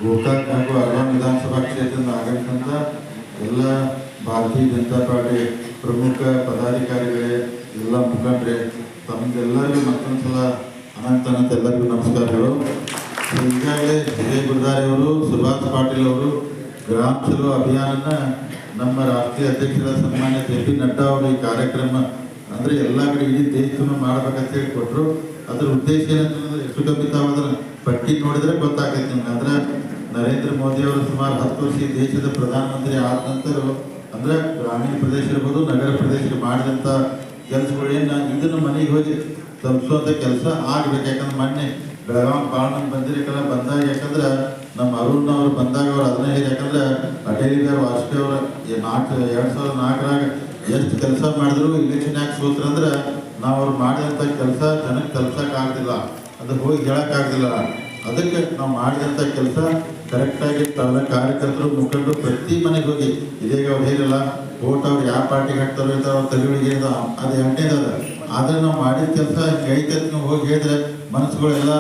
ಗೋಕಾಕ್ ಹಾಗೂ ಅರ್ವಾನ್ ವಿಧಾನಸಭಾ ಕ್ಷೇತ್ರದಿಂದ ಆಗಮಿಸಿದಂಥ ಎಲ್ಲ ಭಾರತೀಯ ಜನತಾ ಪಾರ್ಟಿ ಪ್ರಮುಖ ಪದಾಧಿಕಾರಿಗಳೇ, ಎಲ್ಲ ಮುಖಂಡರೇ, ತಮಗೆಲ್ಲರಿಗೂ ಮತ್ತೊಂದು ಸಲ ಅನಂತ ಎಲ್ಲರಿಗೂ ನಮಸ್ಕಾರಗಳು. ಈಗಾಗಲೇ ವಿಜಯ್ ಗುರ್ದಾರಿ ಅವರು, ಸುಭಾಷ್ ಪಾಟೀಲ್ ಅವರು ಗ್ರಾಮ ಚಲೋ ಅಭಿಯಾನನ ನಮ್ಮ ರಾಷ್ಟ್ರೀಯ ಅಧ್ಯಕ್ಷರ ಸನ್ಮಾನ್ಯ JP ನಡ್ಡಾ ಅವರು ಈ ಕಾರ್ಯಕ್ರಮ ಅಂದರೆ ಎಲ್ಲ ಕಡೆ ಇಡೀ ದೇಶವನ್ನು ಮಾಡಬೇಕಂತ ಹೇಳಿ ಕೊಟ್ಟರು. ಅದರ ಉದ್ದೇಶ ಏನಂತಂದ್ರೆ ಎಷ್ಟು ಕಮ್ಮಿ ತಾವು ಅದರ ಪಟ್ಟಿ ನೋಡಿದ್ರೆ ಗೊತ್ತಾಗ್ತೈತೆ ನಿಮ್ಗೆ. ಅಂದ್ರೆ ನರೇಂದ್ರ ಮೋದಿ ಅವರು ಸುಮಾರು 10 ವರ್ಷ ಈ ದೇಶದ ಪ್ರಧಾನಮಂತ್ರಿ ಆದ ನಂತರ ಅಂದ್ರೆ ಗ್ರಾಮೀಣ ಪ್ರದೇಶ ಇರ್ಬೋದು, ನಗರ ಪ್ರದೇಶಕ್ಕೆ ಮಾಡಿದಂಥ ಕೆಲಸಗಳು ಏನು ಇದನ್ನು ಮನೆಗೆ ಹೋಗಿ ತಲುಪಿಸುವಂಥ ಕೆಲಸ ಆಗಬೇಕು. ಯಾಕಂದ್ರೆ ಮೊನ್ನೆ ಬೆಳಗಾವಿ ಭಾಳ ಮಂದಿ ಬಂದಿರಕ್ಕಲ್ಲ, ಬಂದಾಗ ಯಾಕಂದ್ರೆ ನಮ್ಮ ಅರುಣ್ ಅವರು ಬಂದಾಗ ಅವ್ರು ಅದನ್ನ ಹೇಳಿ, ಯಾಕಂದ್ರೆ ಅಟಲ್ ಬಿಹಾರಿ ವಾಜಪೇಯಿ ಅವರ 2004ರಾಗ ಎಷ್ಟು ಕೆಲಸ ಮಾಡಿದ್ರು ಇಲೆಕ್ಷನ್ ಯಾಕೆ ಸೋತ್ರ ಅಂದ್ರೆ ನಾವು ಅವ್ರು ಮಾಡಿದಂಥ ಕೆಲಸ ಜನಕ್ಕೆ ತಲುಪ್ಸಕ್ಕೆ ಆಗ್ತಿಲ್ಲ, ಅದು ಹೋಗಿ ಹೇಳಕ್ಕಾಗ್ತಿಲ್ಲ. ಅದಕ್ಕೆ ನಾವು ಮಾಡಿದಂಥ ಕೆಲಸ ಕರೆಕ್ಟಾಗಿ ತನ್ನ ಕಾರ್ಯಕರ್ತರು, ಮುಖಂಡರು ಪ್ರತಿ ಮನೆಗೆ ಹೋಗಿ ಇದೀಗ ಅವ್ರು ಹೇಳಿಲ್ಲ ವೋಟ್ ಅವ್ರು ಯಾವ ಪಾರ್ಟಿಗೆ ಹಾಕ್ತಾರೋ ಇರ್ತಾರೋ ಅವ್ರ ತಲೆಗಳಿಗೆ ಅದು ಎಂಟನೇದ. ಆದರೆ ನಾವು ಮಾಡಿದ ಕೆಲಸ ಐತೆ ನೀವು ಹೋಗಿ ಹೇಳಿದ್ರೆ ಮನಸ್ಸುಗಳೆಲ್ಲ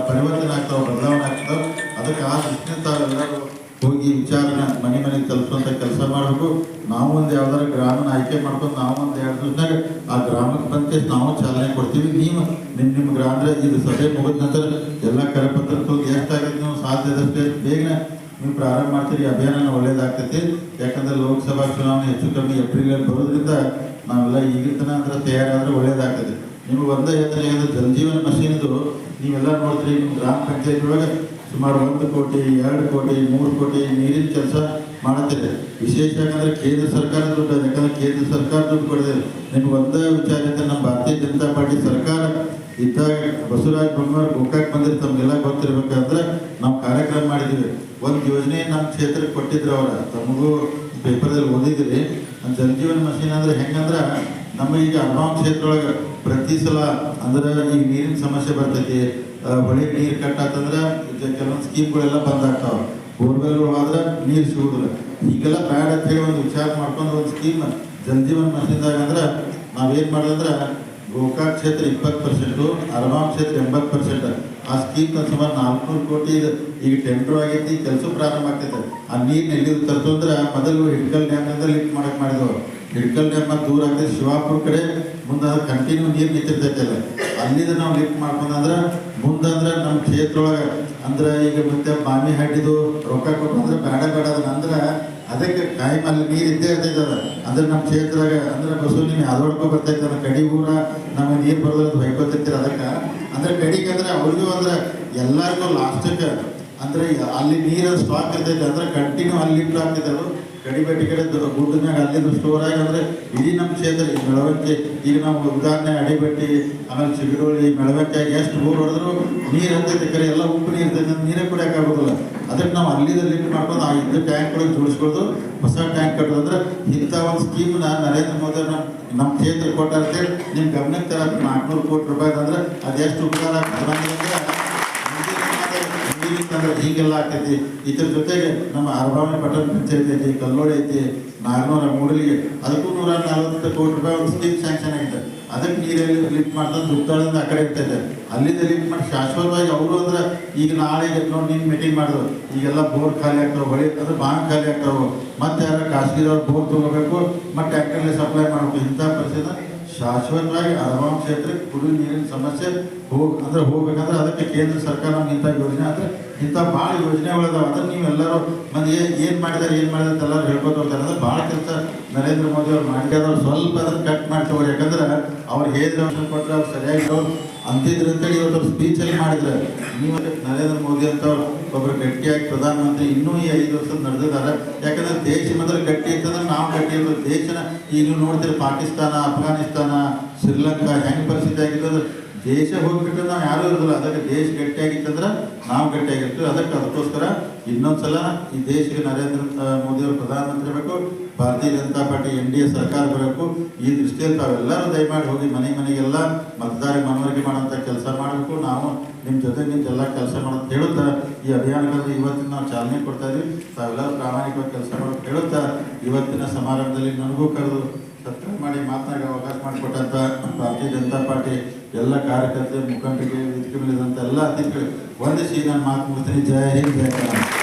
ಪರಿವರ್ತನೆ ಆಗ್ತಾವೆ, ಬದಲಾವಣೆ ಆಗ್ತಾವೆ. ಅದಕ್ಕೆ ಆ ದೃಷ್ಟಿಯಿಂದ ತಾವೆಲ್ಲರೂ ಹೋಗಿ ವಿಚಾರನ ಮನೆಗೆ ತಲುಪಿಸುವಂಥ ಕೆಲಸ ಮಾಡಬೇಕು. ನಾವು ಒಂದು ಯಾವ್ದಾರು ಗ್ರಾಮನ ಆಯ್ಕೆ ಮಾಡ್ಕೊಂಡು ನಾವು ಒಂದು 2 ದಿವಸನಾಗ ಆ ಗ್ರಾಮಕ್ಕೆ ಬಂದು ನಾವು ಚಾಲನೆ ಕೊಡ್ತೀವಿ. ನೀವು ನಿಮ್ಮ ಗ್ರಾಮದ ಇದು ಸಭೆ ಮುಗಿದ ನಂತರ ಎಲ್ಲ ಕರಪತ್ರ ಎಷ್ಟಾಗೈತೆ ನೀವು ಸಾಧ್ಯದಷ್ಟೇ ಬೇಗನೆ ನೀವು ಪ್ರಾರಂಭ ಮಾಡ್ತೀರಿ. ಅಭಿಯಾನ ಒಳ್ಳೇದಾಗ್ತೈತಿ. ಯಾಕಂದ್ರೆ ಲೋಕಸಭಾ ಚುನಾವಣೆ ಹೆಚ್ಚು ಕಮ್ಮಿ ಏಪ್ರಿಲಲ್ಲಿ ಬರೋದ್ರಿಂದ ನಾವೆಲ್ಲ ಈಗಿನ ಅಂದ್ರೆ ತಯಾರಾದ್ರೆ ಒಳ್ಳೇದಾಗ್ತದೆ. ನಿಮ್ಗೆ ಒಂದೇ ಹೇಳ್ತಾರೆ, ಜಲಜೀವನ್ ಮಷೀನ್ದು ನೀವೆಲ್ಲ ನೋಡ್ತೀರಿ. ನಿಮ್ಮ ಗ್ರಾಮ ಪಂಚಾಯತ್ ಒಳಗೆ ಸುಮಾರು 1 ಕೋಟಿ 2 ಕೋಟಿ 3 ಕೋಟಿ ನೀರಿನ ಕೆಲಸ ಮಾಡುತ್ತಿದೆ. ವಿಶೇಷ ಯಾಕಂದ್ರೆ ಕೇಂದ್ರ ಸರ್ಕಾರ ದುಡ್ಡು, ಯಾಕಂದ್ರೆ ಕೇಂದ್ರ ಸರ್ಕಾರ ದುಡ್ಡು ಕೊಡಿದೆ. ನಿಮ್ಗೆ ಒಂದೇ ವಿಚಾರ ಇದ್ದರೆ ನಮ್ಮ ಭಾರತೀಯ ಜನತಾ ಪಾರ್ಟಿ ಸರ್ಕಾರ ಇದ್ದಾಗ ಬಸವರಾಜ ಬೊಮ್ಮಾಯಿ ಗೋಕಾಕ್ ಬಂದಿದ್ದು ತಮಗೆಲ್ಲ ಗೊತ್ತಿರ್ಬೇಕಂದ್ರೆ ನಾವು ಕಾರ್ಯಕ್ರಮ ಮಾಡಿದ್ದೀವಿ. ಒಂದು ಯೋಜನೆ ನಮ್ಮ ಕ್ಷೇತ್ರಕ್ಕೆ ಕೊಟ್ಟಿದ್ರು. ಅವರ ತಮಗೂ ಪೇಪರ್ದಲ್ಲಿ ಓದಿದ್ರಿ. ಜಲಜೀವನ್ ಮಷೀನ್ ಅಂದ್ರೆ ಹೆಂಗಂದ್ರೆ ನಮ್ಮ ಈಗ ಅರ್ವಾನ್ ಕ್ಷೇತ್ರ ಒಳಗೆ ಪ್ರತಿ ಸಲ ಅಂದ್ರೆ ಈಗ ನೀರಿನ ಸಮಸ್ಯೆ ಬರ್ತೈತಿ. ಹೊಳೆ ನೀರು ಕಟ್ಟಾತಂದ್ರೆ ಕೆಲವೊಂದು ಸ್ಕೀಮ್ಗಳೆಲ್ಲ ಬಂದಾಗ್ತಾವ. ಬೋರ್ವೆಲ್ಗಳು ಆದ್ರೆ ನೀರು ಸಿಗುದಿಲ್ಲ. ಈಗೆಲ್ಲ ಬ್ಯಾಡ್ ಅಂತ ಹೇಳಿ ಒಂದು ವಿಚಾರ ಮಾಡ್ಕೊಂಡು ಒಂದು ಸ್ಕೀಮ್ ಜಲಜೀವನ್ ಮಷೀನ್ದಾಗ ಅಂದ್ರೆ ನಾವೇನು ಮಾಡೋದಂದ್ರೆ ಗೋಕಾಕ್ ಕ್ಷೇತ್ರ 20%, ಅರ್ವಾನ್ ಕ್ಷೇತ್ರ 80%. ಆ ಸ್ಕೀಮ್ ಸುಮಾರು 400 ಕೋಟಿ ಈಗ ಟೆಂಡರ್ ಆಗೈತಿ, ಕೆಲಸ ಪ್ರಾರಂಭ ಆಗ್ತೈತೆ. ಆ ನೀರು ಎಲ್ಲಿ ತರ್ತು ಅಂದ್ರೆ ಮೊದಲು ಹಿಡ್ಕಲ್ ಡ್ಯಾಮ್ ಅಂದ್ರೆ ಲಿಫ್ಟ್ ಮಾಡಕ್ಕೆ ಮಾಡಿದವರು. ಹಿಡ್ಕಲ್ ಡ್ಯಾಮ್ ದೂರ ಆಗ್ತೈತೆ, ಶಿವಾಪುರ ಕಡೆ ಮುಂದೆ ಕಂಟಿನ್ಯೂ ನೀರು ನಿಂತಿರ್ತೈತಲ್ಲ, ಅಲ್ಲಿಂದ ನಾವು ಲಿಫ್ಟ್ ಮಾಡ್ಕೊಂಡ್ರೆ ಮುಂದಂದ್ರೆ ನಮ್ಮ ಕ್ಷೇತ್ರ ಒಳಗೆ ಅಂದ್ರೆ ಈಗ ಮತ್ತೆ ಬಾಮಿ ಹಡ್ಡಿದು ರೊಕ್ಕ ಕೊಟ್ಟು ಅಂದ್ರೆ ಬೇಡ ಅಂದ್ರೆ ಅದಕ್ಕೆ ಕಾಯಿ ಅಲ್ಲಿ ನೀರು ಇದ್ದೇ ಇರ್ತೈತೆ. ಅದ ಅಂದ್ರೆ ನಮ್ಮ ಕ್ಷೇತ್ರದಾಗ ಅಂದ್ರೆ ಬಸ್ಸು ನಿಮ್ಗೆ ಅದೊಡ್ಕೊ ಬರ್ತೈತೆ. ಅಂದ್ರೆ ಕಡಿ ಊರ ನಮಗೆ ನೀರು ಬರೋದು ಬೈಕೋತಿರ್ತೀರ. ಅದಕ್ಕೆ ಅಂದ್ರೆ ಕಡಿಗೆ ಅಂದ್ರೆ ಅವ್ರಿಗೂ ಅಂದ್ರೆ ಎಲ್ಲರಿಗೂ ಲಾಸ್ಟಕ್ಕೆ ಅಂದ್ರೆ ಅಲ್ಲಿ ನೀರು ಸ್ಟಾಕ್ ಇರ್ತೈತೆ. ಅಂದ್ರೆ ಕಂಟಿನ್ಯೂ ಅಲ್ಲಿ ಲಿಫ್ಟ್ ಆಗ್ತೈತೆ. ಅದು ಕಡಿಬೇಟಿ ಕಡೆ ಗುಡ್ಡ ಮ್ಯಾಗ ಅಲ್ಲಿಂದ ಸ್ಟೋರ್ ಆಗಿ ಅಂದ್ರೆ ಇಡೀ ನಮ್ಮ ಕ್ಷೇತ್ರ ಈ ಮೆಳವಂಕಿ ಈಗ ನಾವು ಉದಾಹರಣೆ ಅಡಿಬಟ್ಟಿ ಆಮೇಲೆ ಚಿಗಡೋಳಿ ಮೆಳವಂಕಿಯಾಗಿ ಎಷ್ಟು ಊರು ಹೊಡೆದ್ರು ನೀರು ಹತ್ತೈತೆ. ಕರೆ ಎಲ್ಲ ಉಪ್ಪು ನೀರು ಇರ್ತೈತೆ, ನೀರೇ ಕುಡಿಯೋಕೆ ಆಗೋದಿಲ್ಲ. ಅದಕ್ಕೆ ನಾವು ಅಲ್ಲಿಂದ ಲಿಫ್ಟ್ ಮಾಡ್ಕೊಂಡು ಆ ಇದ್ದ ಟ್ಯಾಂಕ್ಗಳಿಗೆ ಜೋಡಿಸ್ಕೊಳ್ಳೋದು, ಹೊಸ ಟ್ಯಾಂಕ್ ಕಟ್ಟೋದಂದ್ರೆ ಇಂಥ ಒಂದು ಸ್ಕೀಮ್ನ ನರೇಂದ್ರ ಮೋದಿ ನಮ್ಮ ಕ್ಷೇತ್ರ ಕೊಟ್ಟಾರಂತೇಳಿ ನಿಮ್ಮ ಗಮನಕ್ಕೆ ತರ 400 ಕೋಟಿ ರೂಪಾಯಿ ಅಂದ್ರೆ ಅದೆಷ್ಟು ಉಪಕಾರ ಅಂದ್ರೆ ಹೀಗೆಲ್ಲ ಆಗ್ತೈತಿ. ಇದ್ರ ಜೊತೆಗೆ ನಮ್ಮ ಅರ್ವಾಮಿ ಪಟ್ಟಣ ಪಂಚಾಯತ್ ಐತಿ, ಕಲ್ಲೋಳಿ ಐತಿ, ನಾಗನೂರ ಮೂಡಲಿಗೆ ಅದಕ್ಕೂ 140 ಕೋಟಿ ರೂಪಾಯಿ ಒಂದು ಸ್ಕೀಮ್ ಸ್ಯಾಂಕ್ಷನ್ ಆಗಿದೆ. ಅದಕ್ಕೆ ನೀರಲ್ಲಿ ಲಿಫ್ಟ್ ಮಾಡ್ತಾರೆ, ದುಡ್ಡಾಳಿಂದ ಆ ಕಡೆ ಇರ್ತೈತೆ. ಅಲ್ಲಿಂದ ಲಿಫ್ಟ್ ಮಾಡಿ ಶಾಶ್ವತವಾಗಿ ಅವರು ಅಂದ್ರೆ ಈಗ ನಾಳೆ ನೋಡಿ ನೀನು ಮೀಟಿಂಗ್ ಮಾಡಿದ್ರು ಈಗೆಲ್ಲ ಬೋರ್ ಖಾಲಿ ಆಗ್ತಾವೆ, ಹೊಳಿ ಅಂದ್ರೆ ಬಾಂಡ್ ಖಾಲಿ ಆಗ್ತಾವೆ. ಮತ್ತೆ ಯಾರ ಖಾಸಗಿದವ್ರು ಬೋರ್ ತಗೋಬೇಕು, ಮತ್ತೆ ಟ್ಯಾಂಕರ್ಲಿ ಸಪ್ಲೈ ಮಾಡಬೇಕು. ಇಂಥ ಪರಿಸ್ಥಿತಿ ಶಾಶ್ವತವಾಗಿ ಅರ್ವಾನ್ ಕ್ಷೇತ್ರಕ್ಕೆ ಕುಡಿಯುವ ನೀರಿನ ಸಮಸ್ಯೆ ಹೋಗ್ಬೇಕಂದ್ರೆ ಅದಕ್ಕೆ ಕೇಂದ್ರ ಸರ್ಕಾರ ನಮ್ಗೆ ಇಂಥ ಯೋಜನೆ ಅಂದ್ರೆ ಇಂಥ ಭಾಳ ಯೋಜನೆಗಳಿದಾವೆ. ಅದನ್ನು ನೀವೆಲ್ಲರೂ ಮಂದಿ ಏನು ಮಾಡಿದಾರೆ ಅಂತ ಎಲ್ಲರೂ ಹೇಳ್ಕೊತ ಹೋಗ್ತಾರೆ. ಅಂದ್ರೆ ಭಾಳ ಕೆಲಸ ನರೇಂದ್ರ ಮೋದಿ ಅವ್ರು ಮಾಡಿದವ್ರು ಸ್ವಲ್ಪ ಅದನ್ನು ಕಟ್ ಮಾಡ್ತವ್ರು. ಯಾಕಂದ್ರೆ ಅವ್ರು ಹೇಳಿದ್ರೆ ಕೊಟ್ಟರೆ ಅವ್ರು ಸರಿಯಾಗಿ ಅವ್ರು ಅಂತಿದ್ರು ಅಂತೇಳಿ ಇವತ್ತು ಸ್ಪೀಚಲ್ಲಿ ಮಾಡಿದ್ರೆ. ನೀವು ನರೇಂದ್ರ ಮೋದಿ ಅಂತವ್ರು ಒಬ್ಬರು ಗಟ್ಟಿಯಾಗಿ ಪ್ರಧಾನಮಂತ್ರಿ ಇನ್ನೂ ಈ 5 ವರ್ಷದ ನಡೆದಿದ್ದಾರೆ. ಯಾಕಂದ್ರೆ ದೇಶ ಮೊದಲು ಗಟ್ಟಿ ಇರ್ತಂದ್ರೆ ನಾವು ಗಟ್ಟಿ ಇರ್ಬೋದು. ದೇಶನ ಈಗ ನೋಡ್ತೀರಿ ಪಾಕಿಸ್ತಾನ, ಅಫ್ಘಾನಿಸ್ತಾನ, ಶ್ರೀಲಂಕಾ ಹೆಂಗೆ ಪರಿಸ್ಥಿತಿ ಆಗಿತ್ತು. ದೇಶ ಹೋಗ್ಬಿಟ್ಟು ನಾವು ಯಾರೂ ಇರೋದಿಲ್ಲ. ಅದಕ್ಕೆ ದೇಶ ಗಟ್ಟಿಯಾಗಿತ್ತಂದ್ರೆ ನಾವು ಗಟ್ಟಿಯಾಗಿರ್ತೀವಿ. ಅದಕ್ಕೋಸ್ಕರ ಇನ್ನೊಂದ್ಸಲ ಈ ದೇಶಕ್ಕೆ ನರೇಂದ್ರ ಮೋದಿಯವರು ಪ್ರಧಾನಮಂತ್ರಿ ಬೇಕು, ಭಾರತೀಯ ಜನತಾ ಪಾರ್ಟಿ NDA ಸರ್ಕಾರ ಬರಬೇಕು. ಈ ದೃಷ್ಟಿಯಲ್ಲಿ ತಾವೆಲ್ಲರೂ ದಯಮಾಡಿ ಹೋಗಿ ಮನೆಗೆಲ್ಲ ಮತದಾರ ಮನವರಿಕೆ ಮಾಡುವಂಥ ಕೆಲಸ ಮಾಡಬೇಕು. ನಾವು ನಿಮ್ಮ ಜೊತೆ ನಿಂತೆಲ್ಲ ಕೆಲಸ ಮಾಡೋದು ಹೇಳುತ್ತಾ ಈ ಅಭಿಯಾನಕ್ಕೆ ಇವತ್ತಿನ ನಾವು ಚಾಲನೆ ಕೊಡ್ತಾ ಇದ್ದೀವಿ. ತಾವೆಲ್ಲರೂ ಪ್ರಾಮಾಣಿಕವಾಗಿ ಕೆಲಸ ಮಾಡೋದು ಹೇಳುತ್ತಾ ಇವತ್ತಿನ ಸಮಾರಂಭದಲ್ಲಿ ನನಗೂ ಕರೆದು ಸತ್ಕಾರ ಮಾಡಿ ಮಾತನಾಡಿ ಅವಕಾಶ ಮಾಡಿಕೊಟ್ಟಂಥ ಭಾರತೀಯ ಜನತಾ ಪಾರ್ಟಿ ಎಲ್ಲ ಕಾರ್ಯಕರ್ತರು, ಮುಖಂಡರಿಗೆ, ವೇದಿಕೆ ಮೇಲಿದಂಥ ಎಲ್ಲ ಅತಿಥಿಗಳು ವಂದಿಸಿ ನಾನು ಮಾತು ಮುಗಿಸ್ತೀನಿ. ಜಯ ಹಿಂದ್, ಜಯ ಕರ್ನಾಟಕ.